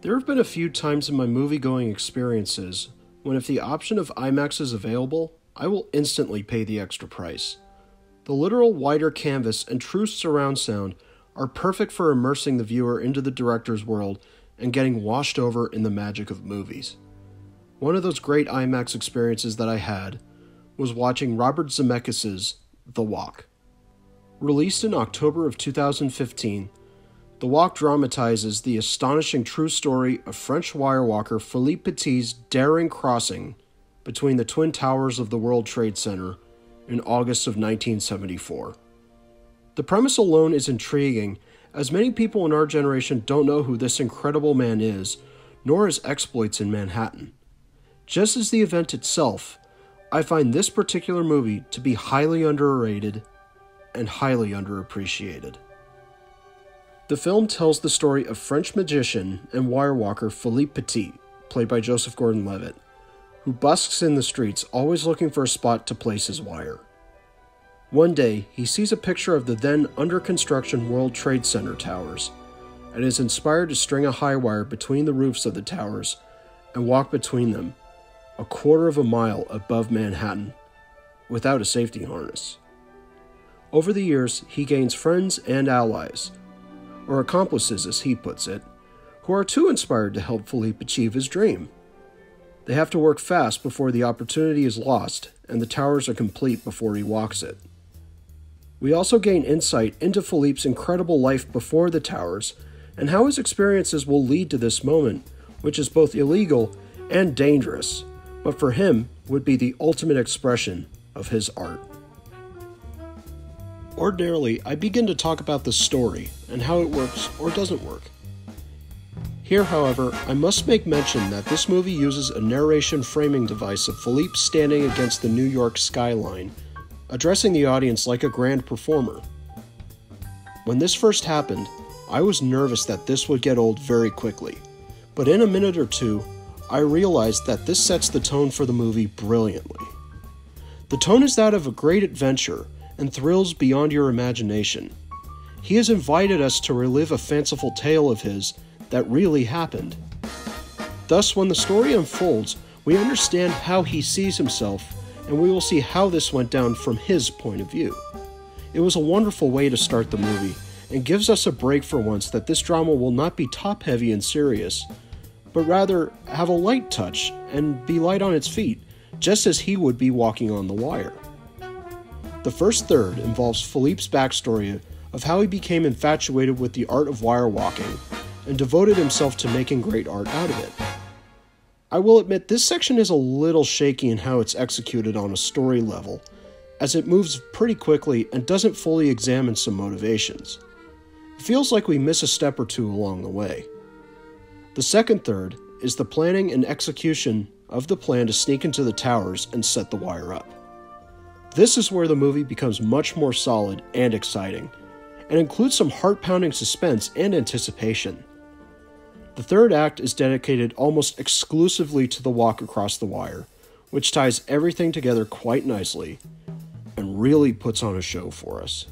There have been a few times in my movie-going experiences when if the option of IMAX is available, I will instantly pay the extra price. The literal wider canvas and true surround sound are perfect for immersing the viewer into the director's world and getting washed over in the magic of movies. One of those great IMAX experiences that I had was watching Robert Zemeckis' The Walk. Released in October of 2015, The Walk dramatizes the astonishing true story of French wirewalker Philippe Petit's daring crossing between the twin towers of the World Trade Center in August of 1974. The premise alone is intriguing, as many people in our generation don't know who this incredible man is, nor his exploits in Manhattan. Just as the event itself, I find this particular movie to be highly underrated and highly underappreciated. The film tells the story of French magician and wirewalker Philippe Petit, played by Joseph Gordon-Levitt, who busks in the streets always looking for a spot to place his wire. One day, he sees a picture of the then under-construction World Trade Center towers, and is inspired to string a high wire between the roofs of the towers and walk between them, a quarter of a mile above Manhattan, without a safety harness. Over the years, he gains friends and allies, or accomplices as he puts it, who are too inspired to help Philippe achieve his dream. They have to work fast before the opportunity is lost and the towers are complete before he walks it. We also gain insight into Philippe's incredible life before the towers and how his experiences will lead to this moment, which is both illegal and dangerous, but for him would be the ultimate expression of his art. Ordinarily, I begin to talk about the story and how it works or doesn't work. Here, however, I must make mention that this movie uses a narration framing device of Philippe standing against the New York skyline, addressing the audience like a grand performer. When this first happened, I was nervous that this would get old very quickly, but in a minute or two, I realized that this sets the tone for the movie brilliantly. The tone is that of a great adventure and thrills beyond your imagination. He has invited us to relive a fanciful tale of his that really happened. Thus, when the story unfolds, we understand how he sees himself, and we will see how this went down from his point of view. It was a wonderful way to start the movie, and gives us a break for once that this drama will not be top-heavy and serious, but rather have a light touch and be light on its feet, just as he would be walking on the wire. The first third involves Philippe's backstory of how he became infatuated with the art of wire walking and devoted himself to making great art out of it. I will admit this section is a little shaky in how it's executed on a story level, as it moves pretty quickly and doesn't fully examine some motivations. It feels like we miss a step or two along the way. The second third is the planning and execution of the plan to sneak into the towers and set the wire up. This is where the movie becomes much more solid and exciting, and includes some heart-pounding suspense and anticipation. The third act is dedicated almost exclusively to the walk across the wire, which ties everything together quite nicely, and really puts on a show for us.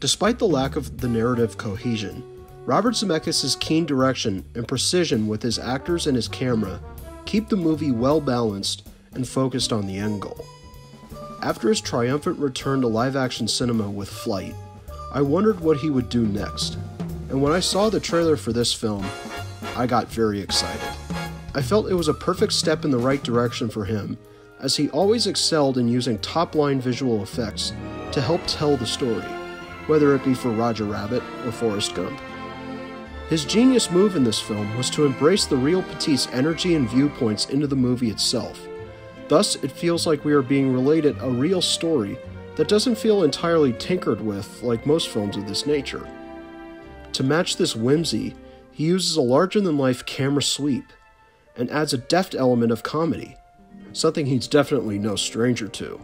Despite the lack of the narrative cohesion, Robert Zemeckis' keen direction and precision with his actors and his camera keep the movie well-balanced and focused on the end goal. After his triumphant return to live-action cinema with Flight, I wondered what he would do next, and when I saw the trailer for this film, I got very excited. I felt it was a perfect step in the right direction for him, as he always excelled in using top-line visual effects to help tell the story, whether it be for Roger Rabbit or Forrest Gump. His genius move in this film was to embrace the real Petit's energy and viewpoints into the movie itself. Thus, it feels like we are being related a real story that doesn't feel entirely tinkered with like most films of this nature. To match this whimsy, he uses a larger-than-life camera sweep and adds a deft element of comedy, something he's definitely no stranger to,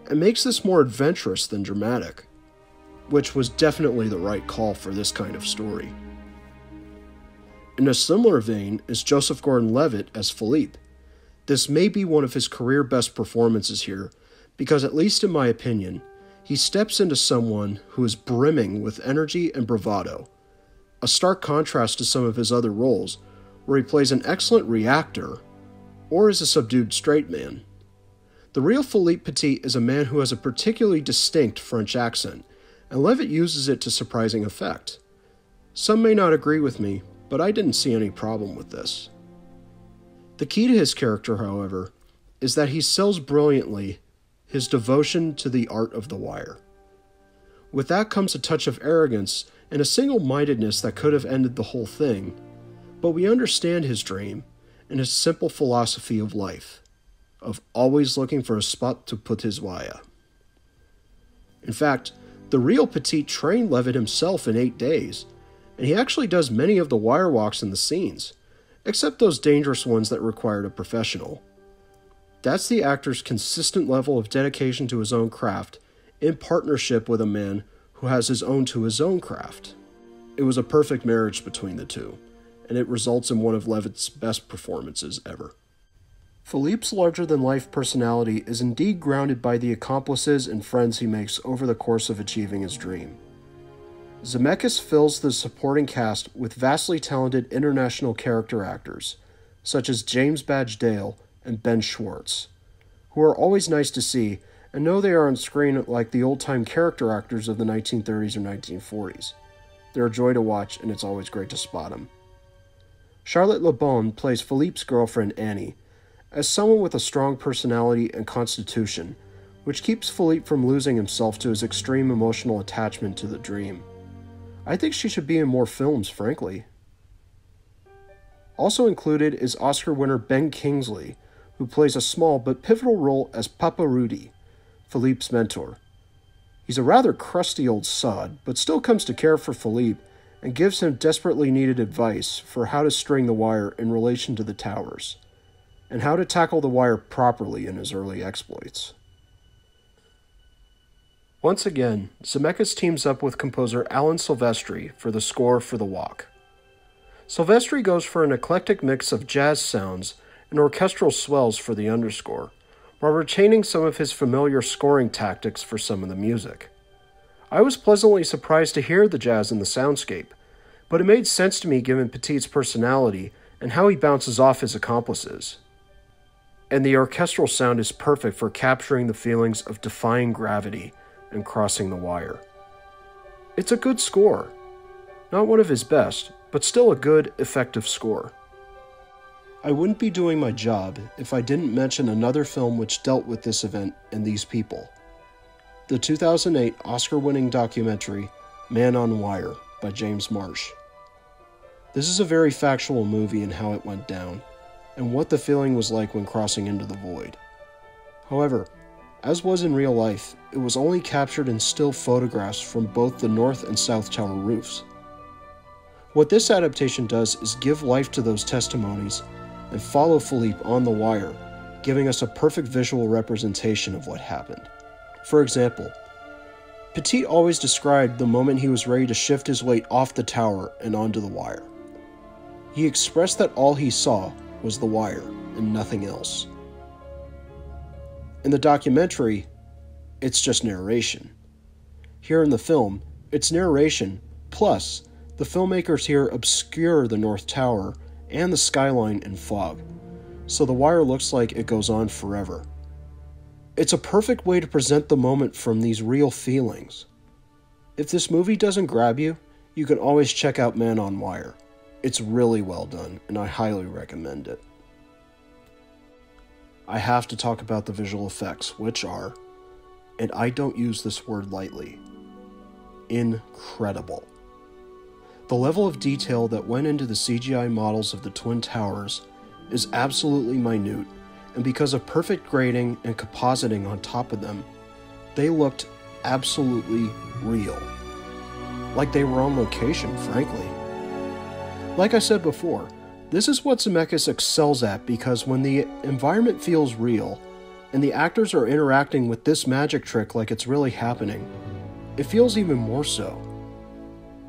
and makes this more adventurous than dramatic, which was definitely the right call for this kind of story. In a similar vein is Joseph Gordon-Levitt as Philippe. This may be one of his career best performances here, because at least in my opinion, he steps into someone who is brimming with energy and bravado, a stark contrast to some of his other roles, where he plays an excellent reactor or is a subdued straight man. The real Philippe Petit is a man who has a particularly distinct French accent, and Levitt uses it to surprising effect. Some may not agree with me, but I didn't see any problem with this. The key to his character, however, is that he sells brilliantly his devotion to the art of the wire. With that comes a touch of arrogance and a single-mindedness that could have ended the whole thing, but we understand his dream and his simple philosophy of life, of always looking for a spot to put his wire. In fact, the real Petit trained Levitt himself in 8 days, and he actually does many of the wire walks in the scenes, except those dangerous ones that required a professional. That's the actor's consistent level of dedication to his own craft, in partnership with a man who has his own to his own craft. It was a perfect marriage between the two, and it results in one of Levitt's best performances ever. Philippe's larger-than-life personality is indeed grounded by the accomplices and friends he makes over the course of achieving his dream. Zemeckis fills the supporting cast with vastly talented international character actors, such as James Badge Dale and Ben Schwartz, who are always nice to see and know they are on screen like the old-time character actors of the 1930s or 1940s. They're a joy to watch, and it's always great to spot them. Charlotte Le Bon plays Philippe's girlfriend Annie, as someone with a strong personality and constitution, which keeps Philippe from losing himself to his extreme emotional attachment to the dream. I think she should be in more films, frankly. Also included is Oscar winner Ben Kingsley, who plays a small but pivotal role as Papa Rudy, Philippe's mentor. He's a rather crusty old sod, but still comes to care for Philippe and gives him desperately needed advice for how to string the wire in relation to the towers, and how to tackle the wire properly in his early exploits. Once again, Zemeckis teams up with composer Alan Silvestri for the score for The Walk. Silvestri goes for an eclectic mix of jazz sounds and orchestral swells for the underscore, while retaining some of his familiar scoring tactics for some of the music. I was pleasantly surprised to hear the jazz in the soundscape, but it made sense to me given Petit's personality and how he bounces off his accomplices. And the orchestral sound is perfect for capturing the feelings of defying gravity and crossing the wire. It's a good score. Not one of his best, but still a good, effective score. I wouldn't be doing my job if I didn't mention another film which dealt with this event and these people. The 2008 Oscar-winning documentary, Man on Wire, by James Marsh. This is a very factual movie in how it went down, and what the feeling was like when crossing into the void. However, as was in real life, it was only captured in still photographs from both the North and South Tower roofs. What this adaptation does is give life to those testimonies and follow Philippe on the wire, giving us a perfect visual representation of what happened. For example, Petit always described the moment he was ready to shift his weight off the tower and onto the wire. He expressed that all he saw was the wire and nothing else. In the documentary, it's just narration. Here in the film, it's narration, plus the filmmakers here obscure the North Tower and the skyline in fog, so the wire looks like it goes on forever. It's a perfect way to present the moment from these real feelings. If this movie doesn't grab you, you can always check out Man on Wire. It's really well done, and I highly recommend it. I have to talk about the visual effects, which are, and I don't use this word lightly, incredible. The level of detail that went into the CGI models of the Twin Towers is absolutely minute, and because of perfect grading and compositing on top of them, they looked absolutely real. Like they were on location, frankly. Like I said before, this is what Zemeckis excels at, because when the environment feels real, and the actors are interacting with this magic trick like it's really happening, it feels even more so.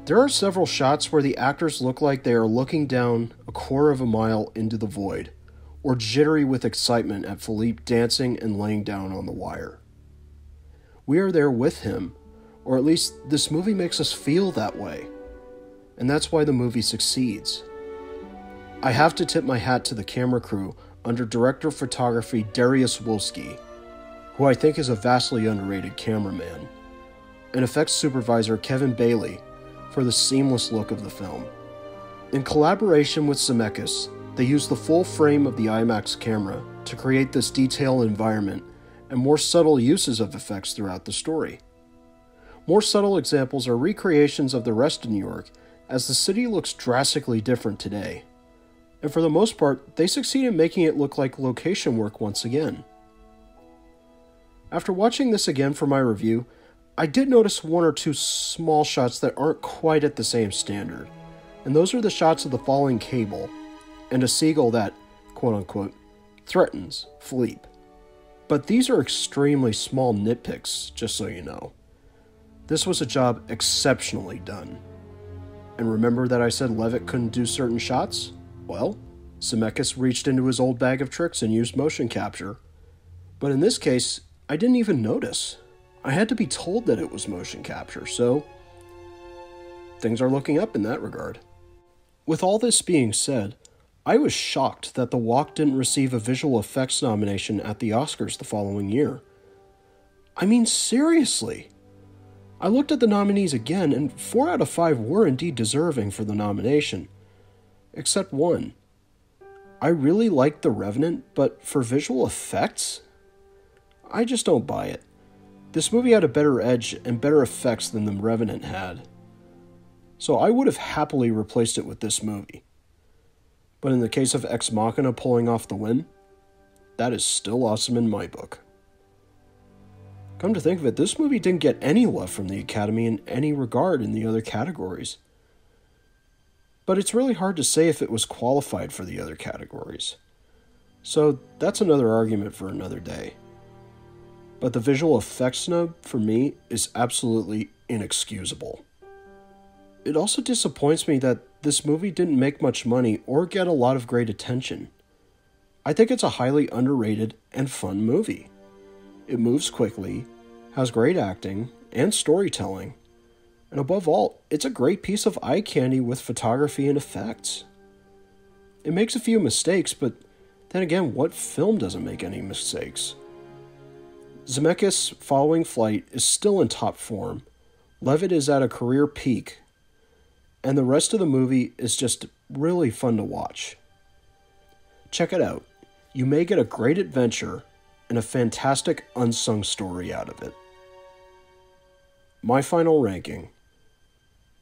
There are several shots where the actors look like they are looking down a quarter of a mile into the void, or jittery with excitement at Philippe dancing and laying down on the wire. We are there with him, or at least this movie makes us feel that way. and that's why the movie succeeds. I have to tip my hat to the camera crew under director of photography Darius Wolski, who I think is a vastly underrated cameraman, and effects supervisor Kevin Bailey for the seamless look of the film. In collaboration with Zemeckis, they used the full frame of the IMAX camera to create this detailed environment and more subtle uses of effects throughout the story. More subtle examples are recreations of the rest of New York, as the city looks drastically different today. And for the most part, they succeed in making it look like location work once again. After watching this again for my review, I did notice one or two small shots that aren't quite at the same standard, and those are the shots of the falling cable, and a seagull that, quote-unquote, threatens Philippe. But these are extremely small nitpicks, just so you know. This was a job exceptionally done. And remember that I said Levitt couldn't do certain shots? Well, Zemeckis reached into his old bag of tricks and used motion capture. But in this case, I didn't even notice. I had to be told that it was motion capture, so things are looking up in that regard. With all this being said, I was shocked that The Walk didn't receive a visual effects nomination at the Oscars the following year. I mean, seriously. I looked at the nominees again, and 4 out of 5 were indeed deserving for the nomination. Except one. I really liked The Revenant, but for visual effects? I just don't buy it. This movie had a better edge and better effects than The Revenant had. So I would have happily replaced it with this movie. But in the case of Ex Machina pulling off the win, that is still awesome in my book. Come to think of it, this movie didn't get any love from the Academy in any regard in the other categories. But it's really hard to say if it was qualified for the other categories. So that's another argument for another day. But the visual effects snub, for me, is absolutely inexcusable. It also disappoints me that this movie didn't make much money or get a lot of great attention. I think it's a highly underrated and fun movie. It moves quickly, has great acting and storytelling, and above all, it's a great piece of eye candy with photography and effects. It makes a few mistakes, but then again, what film doesn't make any mistakes? Zemeckis, following Flight, is still in top form, Levitt is at a career peak, and the rest of the movie is just really fun to watch. Check it out. You may get a great adventure and a fantastic unsung story out of it. My final ranking,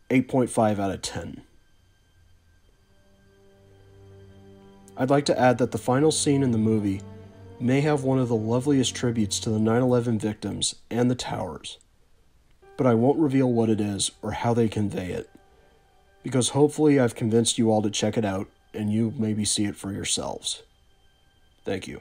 8.5 out of 10. I'd like to add that the final scene in the movie may have one of the loveliest tributes to the 9/11 victims and the towers, but I won't reveal what it is or how they convey it, because hopefully I've convinced you all to check it out and you maybe see it for yourselves. Thank you.